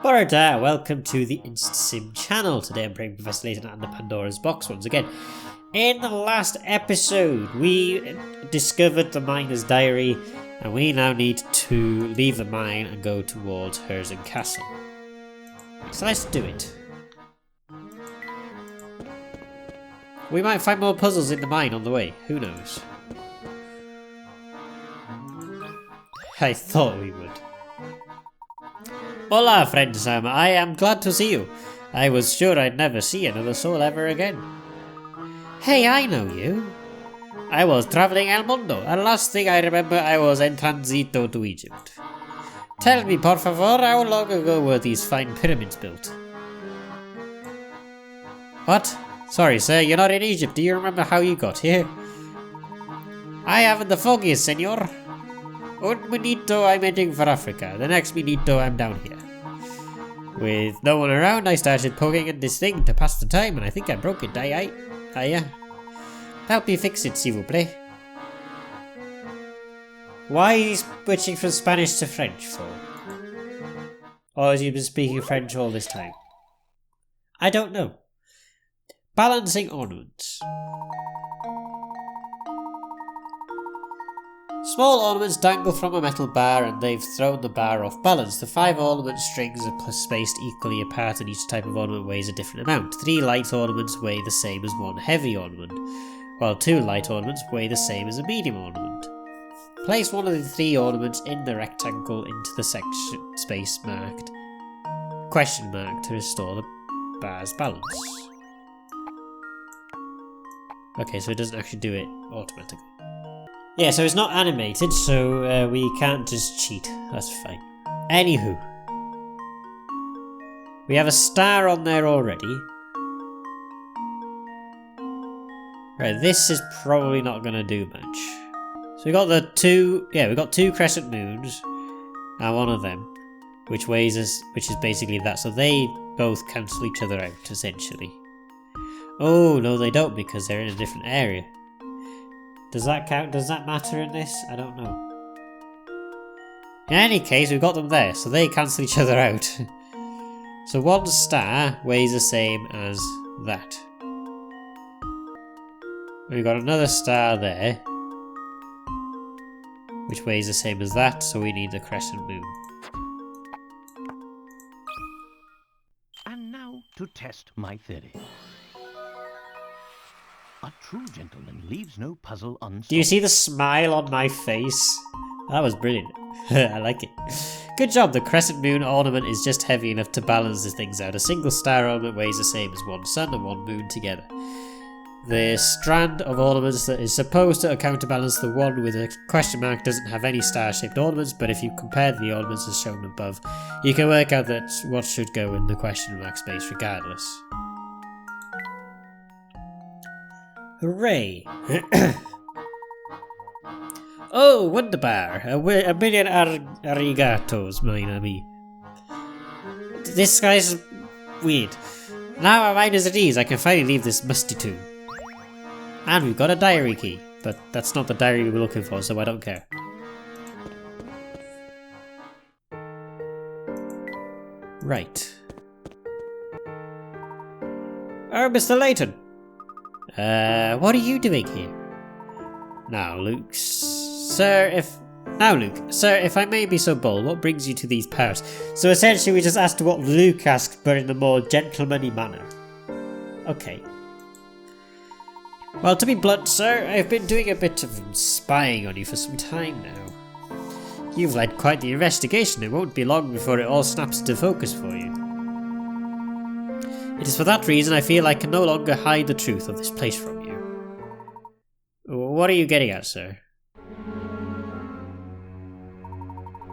Alright, welcome to the InstaSim channel. Today I'm playing Professor Layton and the Pandora's box once again. In the last episode, we discovered the miner's diary, and we now need to leave the mine and go towards Herzen Castle. So let's do it. We might find more puzzles in the mine on the way, who knows? I thought we would. Hola, friend Sam. I am glad to see you. I was sure I'd never see another soul ever again. Hey, I know you. I was traveling El Mundo, and last thing I remember I was en transito to Egypt. Tell me, por favor, how long ago were these fine pyramids built? What? Sorry, sir, you're not in Egypt. Do you remember how you got here? I haven't the foggiest, senor. Un minuto, I'm heading for Africa. The next minuto, I'm down here. With no one around, I started poking at this thing to pass the time, and I think I broke it. Help me fix it, s'il vous plaît. Why are you switching from Spanish to French for? Or has you been speaking French all this time? I don't know. Balancing ornaments. Small ornaments dangle from a metal bar and they've thrown the bar off balance. The 5 ornament strings are spaced equally apart and each type of ornament weighs a different amount. 3 light ornaments weigh the same as 1 heavy ornament, while 2 light ornaments weigh the same as a medium ornament. Place one of the 3 ornaments in the rectangle into the section space marked question mark to restore the bar's balance. Okay, so it doesn't actually do it automatically. Yeah, so it's not animated, so we can't just cheat. That's fine. Anywho. We have a star on there already. Right, this is probably not going to do much. So we got the 2... Yeah, we got 2 crescent moons. And one of them. Which is basically that. So they both cancel each other out, essentially. Oh, no they don't, because they're in a different area. Does that count? Does that matter in this? I don't know. In any case, we've got them there, so they cancel each other out. So 1 star weighs the same as that. We've got another star there, which weighs the same as that, so we need the crescent moon. And now to test my theory. A true gentleman leaves no puzzle unsolved. Do you see the smile on my face? That was brilliant. I like it. Good job, the crescent moon ornament is just heavy enough to balance the things out. A single star ornament weighs the same as 1 sun and 1 moon together. The strand of ornaments that is supposed to counterbalance the one with a question mark doesn't have any star-shaped ornaments, but if you compare the ornaments as shown above, you can work out that what should go in the question mark space regardless. Hooray! Oh, wunderbar! A million arigatos, mein ami. This guy's weird. Now my mind is at ease, I can finally leave this musty tomb. And we've got a diary key, but that's not the diary we were looking for, so I don't care. Right. Oh, Mr. Layton! What are you doing here? Now, Luke, sir, if I may be so bold, what brings you to these parts? So essentially we just asked what Luke asked, but in a more gentlemanly manner. Okay. Well, to be blunt, sir, I've been doing a bit of spying on you for some time now. You've led quite the investigation. It won't be long before it all snaps into focus for you. It is for that reason I feel I can no longer hide the truth of this place from you. What are you getting at, sir?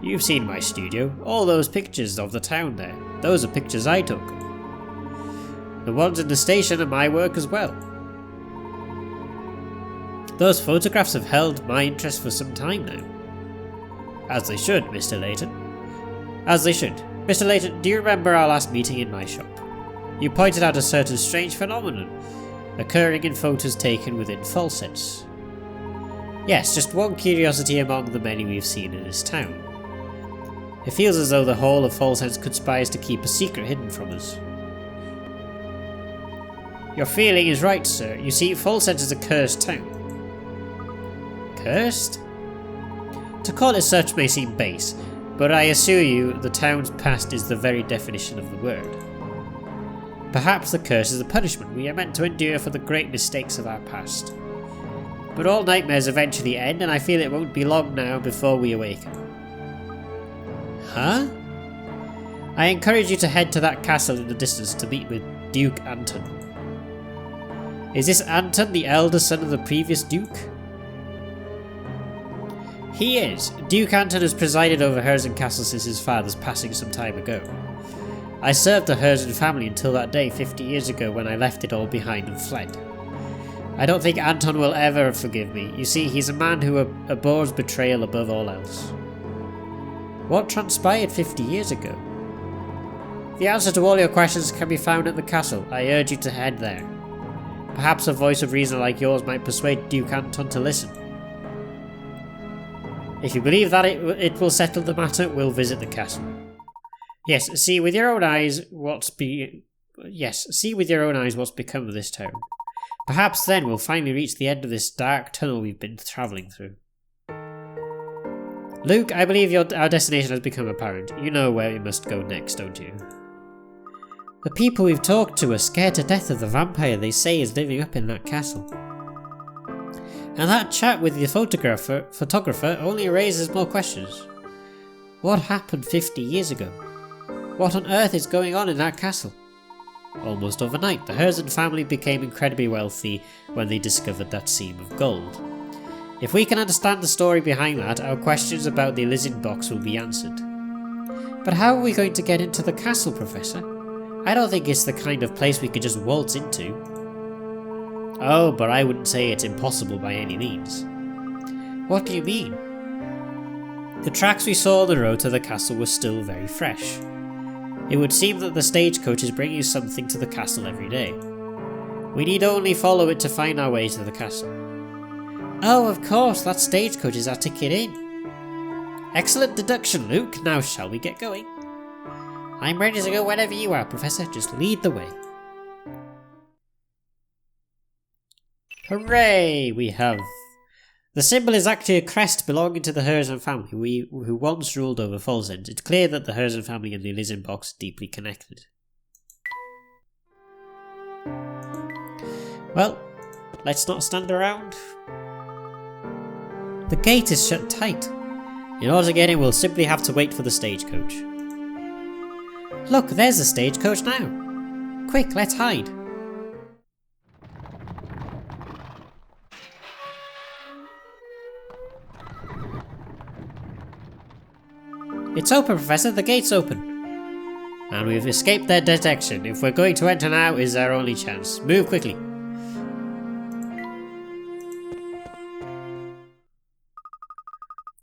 You've seen my studio. All those pictures of the town there. Those are pictures I took. The ones in the station are my work as well. Those photographs have held my interest for some time now. As they should, Mr. Layton. As they should. Mr. Layton, do you remember our last meeting in my shop? You pointed out a certain strange phenomenon occurring in photos taken within falsets. Yes, just one curiosity among the many we've seen in this town. It feels as though the whole of False Sense conspires to keep a secret hidden from us. Your feeling is right, sir. You see, False Sense is a cursed town. Cursed? To call it such may seem base, but I assure you the town's past is the very definition of the word. Perhaps the curse is the punishment we are meant to endure for the great mistakes of our past. But all nightmares eventually end, and I feel it won't be long now before we awaken. Huh? I encourage you to head to that castle in the distance to meet with Duke Anton. Is this Anton the elder son of the previous Duke? He is. Duke Anton has presided over Herzen Castle since his father's passing some time ago. I served the Herzen family until that day 50 years ago when I left it all behind and fled. I don't think Anton will ever forgive me. You see, he's a man who abhors betrayal above all else. What transpired 50 years ago? The answer to all your questions can be found at the castle. I urge you to head there. Perhaps a voice of reason like yours might persuade Duke Anton to listen. If you believe that it will settle the matter, we'll visit the castle. Yes, see with your own eyes what's become of this town. Perhaps then we'll finally reach the end of this dark tunnel we've been travelling through. Luke, I believe our destination has become apparent. You know where we must go next, don't you? The people we've talked to are scared to death of the vampire they say is living up in that castle. And that chat with the photographer only raises more questions. What happened 50 years ago? What on earth is going on in that castle? Almost overnight, the Herzen family became incredibly wealthy when they discovered that seam of gold. If we can understand the story behind that, our questions about the Elysian box will be answered. But how are we going to get into the castle, Professor? I don't think it's the kind of place we could just waltz into. Oh, but I wouldn't say it's impossible by any means. What do you mean? The tracks we saw on the road to the castle were still very fresh. It would seem that the stagecoach is bringing something to the castle every day. We need only follow it to find our way to the castle. Oh, of course, that stagecoach is our ticket in. Excellent deduction, Luke. Now shall we get going? I'm ready to go whenever you are, Professor. Just lead the way. Hooray! We have... The symbol is actually a crest belonging to the Herzen family, who once ruled over False Sense. It's clear that the Herzen family and the Elysian box are deeply connected. Well, let's not stand around. The gate is shut tight. In order to get in, we'll simply have to wait for the stagecoach. Look, there's the stagecoach now. Quick, let's hide. It's open, Professor. The gate's open. And we've escaped their detection. If we're going to enter now, is our only chance. Move quickly.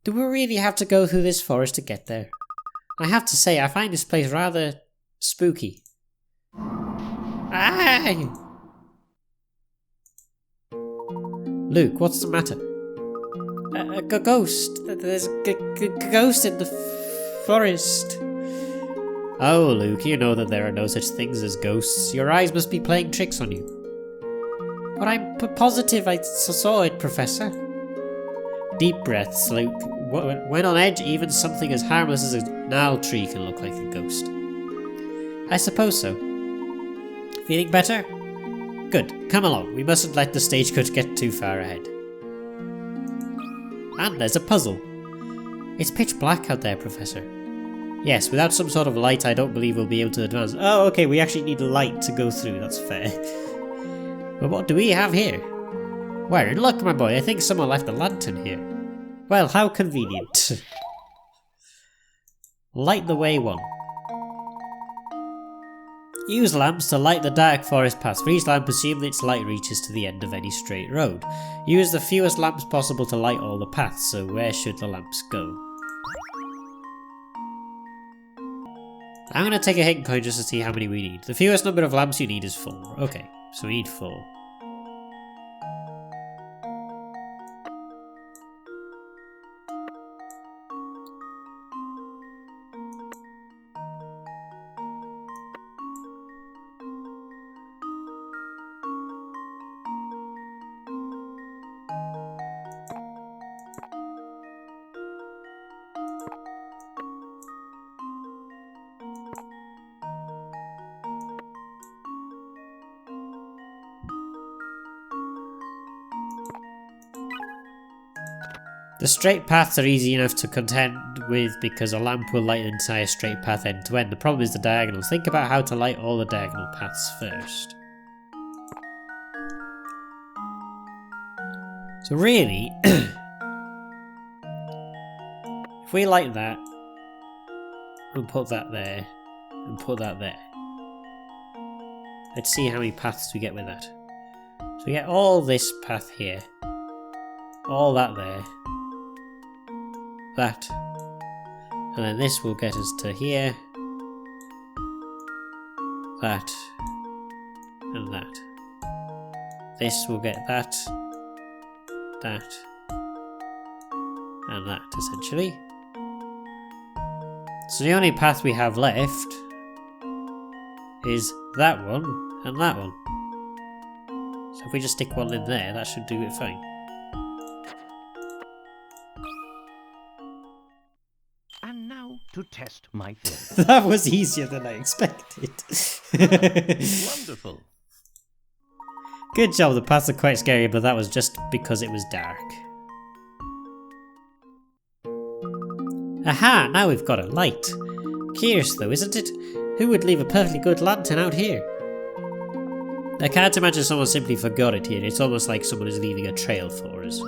Do we really have to go through this forest to get there? I have to say, I find this place rather spooky. Aye! Luke, what's the matter? A ghost. There's a ghost in the forest. Oh, Luke, you know that there are no such things as ghosts. Your eyes must be playing tricks on you. But I'm positive I saw it, Professor. Deep breaths, Luke. When on edge, even something as harmless as a gnarled tree can look like a ghost. I suppose so. Feeling better? Good. Come along. We mustn't let the stagecoach get too far ahead. And there's a puzzle. It's pitch black out there, Professor. Yes, without some sort of light, I don't believe we'll be able to advance. Oh, okay, we actually need a light to go through. That's fair. But what do we have here? We're in luck, my boy. I think someone left a lantern here. Well, how convenient. Light the way, one. Use lamps to light the dark forest paths. For each lamp, assume that its light reaches to the end of any straight road. Use the fewest lamps possible to light all the paths, so where should the lamps go? I'm going to take a hidden coin just to see how many we need. The fewest number of lamps you need is 4. Okay, so we need 4. The straight paths are easy enough to contend with because a lamp will light an entire straight path end to end. The problem is the diagonals. Think about how to light all the diagonal paths first. So really, if we light that, and put that there, and put that there, let's see how many paths we get with that. So we get all this path here, all that there, that, and then this will get us to here, that, and that. This will get that, that, and that, essentially. So the only path we have left is that one and that one. So if we just stick one in there, that should do it fine. And now to test my theory. That was easier than I expected. Wonderful. Good job, the paths are quite scary, but that was just because it was dark. Aha, now we've got a light. Curious though, isn't it? Who would leave a perfectly good lantern out here? I can't imagine someone simply forgot it here. It's almost like someone is leaving a trail for us.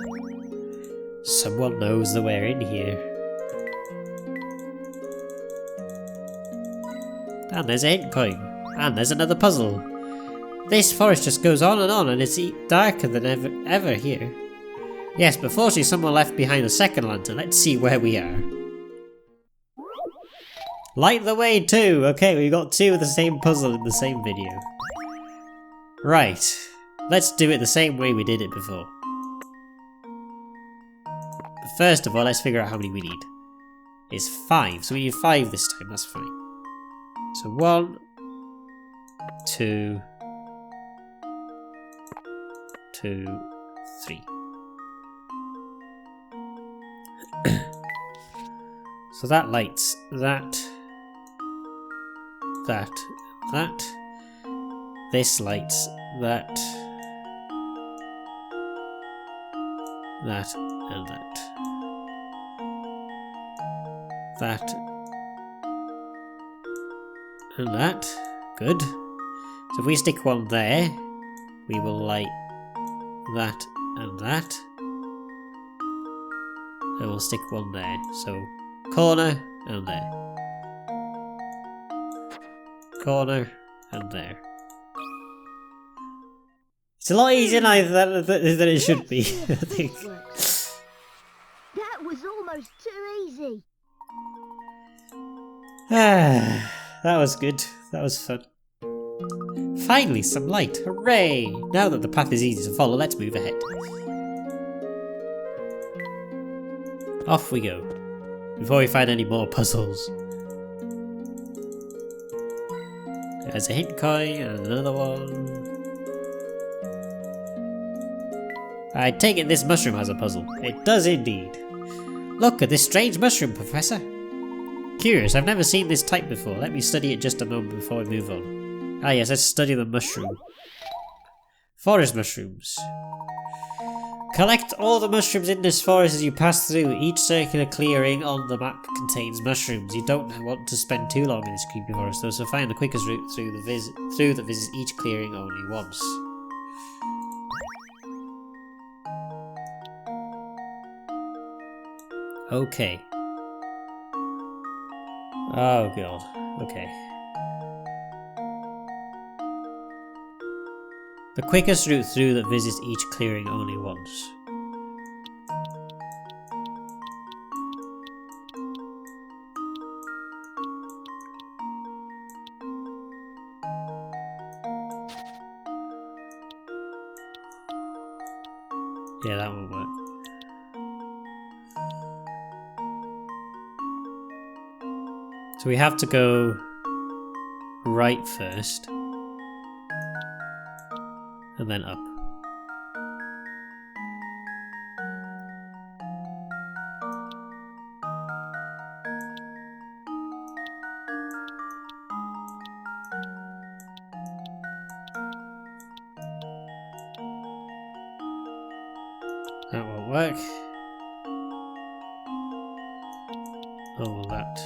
Someone knows the way in here. And there's a hint coin. And there's another puzzle. This forest just goes on and it's darker than ever here. Yes, but fortunately someone left behind a second lantern. Let's see where we are. Light the way too! Okay, we got two of the same puzzle in the same video. Right, let's do it the same way we did it before. But first of all, let's figure out how many we need. It's 5, so we need 5 this time, that's fine. So 1, 2, 2, 3. So that lights that, that, that. This lights that, that, and that. That, and that. Good. So if we stick one there, we will light that and that. And we'll stick one there. So corner and there. Corner and there. It's a lot easier now than it should be, I think. That was almost too easy. That was good. That was fun. Finally, some light. Hooray! Now that the path is easy to follow, let's move ahead. Off we go. Before we find any more puzzles. There's a hint coin and another one. I take it this mushroom has a puzzle. It does indeed. Look at this strange mushroom, Professor. Curious, I've never seen this type before. Let me study it just a moment before we move on. Ah yes, let's study the mushroom. Forest mushrooms. Collect all the mushrooms in this forest as you pass through. Each circular clearing on the map contains mushrooms. You don't want to spend too long in this creepy forest though, so find the quickest route through that visits each clearing only once. Okay. Oh god. Okay. The quickest route through that visits each clearing only once. Yeah, that won't work. So we have to go right first, and then up. That won't work. Oh, well, that.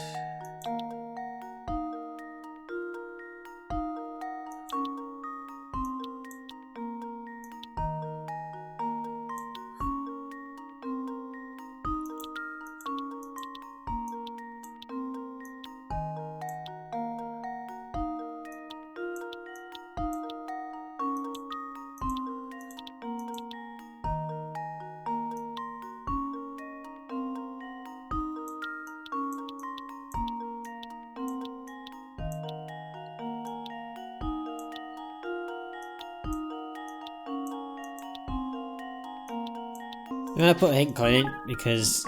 I'm gonna put a hint coin in because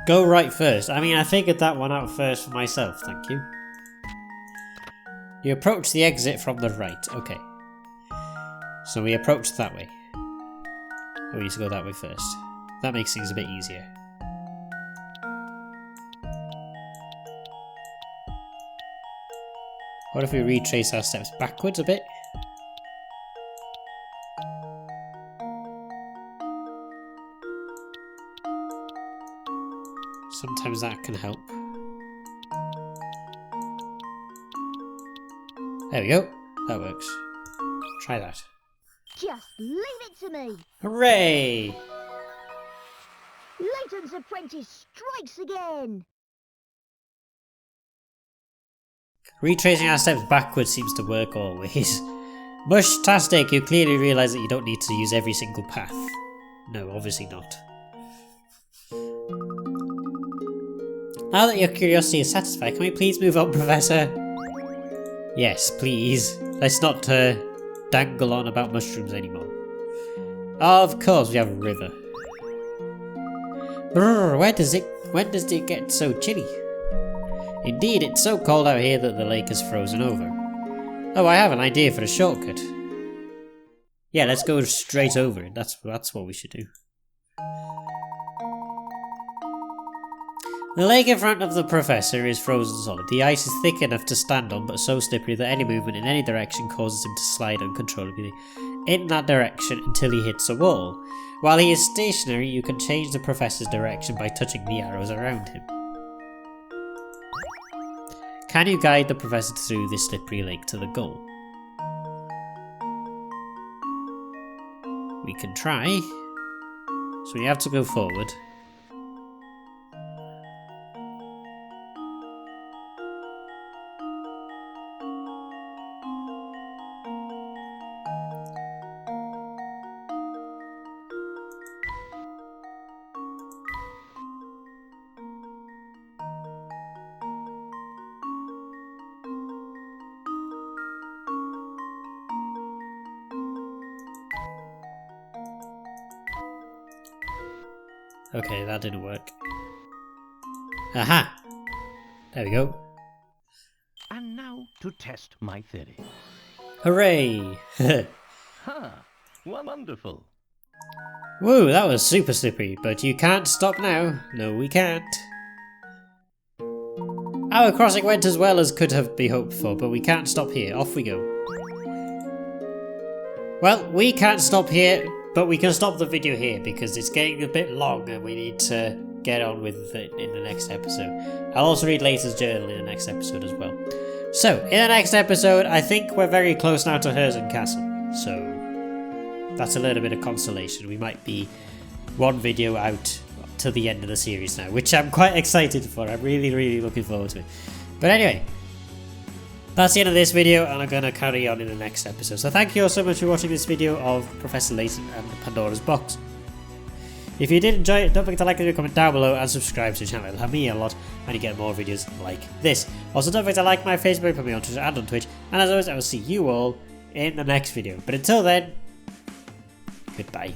go right first. I mean, I figured that one out first for myself, thank you. You approach the exit from the right. Okay. So we approach that way. Oh, we need to go that way first. That makes things a bit easier. What if we retrace our steps backwards a bit? Sometimes that can help. There we go. That works. Try that. Just leave it to me. Hooray! Layton's apprentice strikes again. Retracing our steps backwards seems to work always. Mush-tastic, you clearly realise that you don't need to use every single path. No, obviously not. Now that your curiosity is satisfied, can we please move on, Professor? Yes, please. Let's not dangle on about mushrooms anymore. Of course, we have a river. Brrr, when does it get so chilly? Indeed, it's so cold out here that the lake has frozen over. Oh, I have an idea for a shortcut. Yeah, let's go straight over it. That's what we should do. The lake in front of the professor is frozen solid. The ice is thick enough to stand on, but so slippery that any movement in any direction causes him to slide uncontrollably in that direction until he hits a wall. While he is stationary, you can change the professor's direction by touching the arrows around him. Can you guide the professor through this slippery lake to the goal? We can try. So we have to go forward. Okay, that didn't work. Aha! There we go. And now to test my theory. Hooray! Ha! Wonderful. Woo, that was super slippery, but you can't stop now. No, we can't. Our crossing went as well as could have been hoped for, but we can't stop here. Off we go. Well, we can't stop here, but we can stop the video here because it's getting a bit long and we need to get on with it in the next episode. I'll also read Layton's journal in the next episode as well. So, in the next episode, I think we're very close now to Herzen Castle. So, that's a little bit of consolation. We might be one video out till the end of the series now, which I'm quite excited for. I'm really, really looking forward to it. But anyway, that's the end of this video, and I'm going to carry on in the next episode. So thank you all so much for watching this video of Professor Layton and Pandora's Box. If you did enjoy it, don't forget to like and comment down below and subscribe to the channel. It'll help me a lot and you get more videos like this. Also, don't forget to like my Facebook, put me on Twitter and on Twitch. And as always, I will see you all in the next video. But until then, goodbye.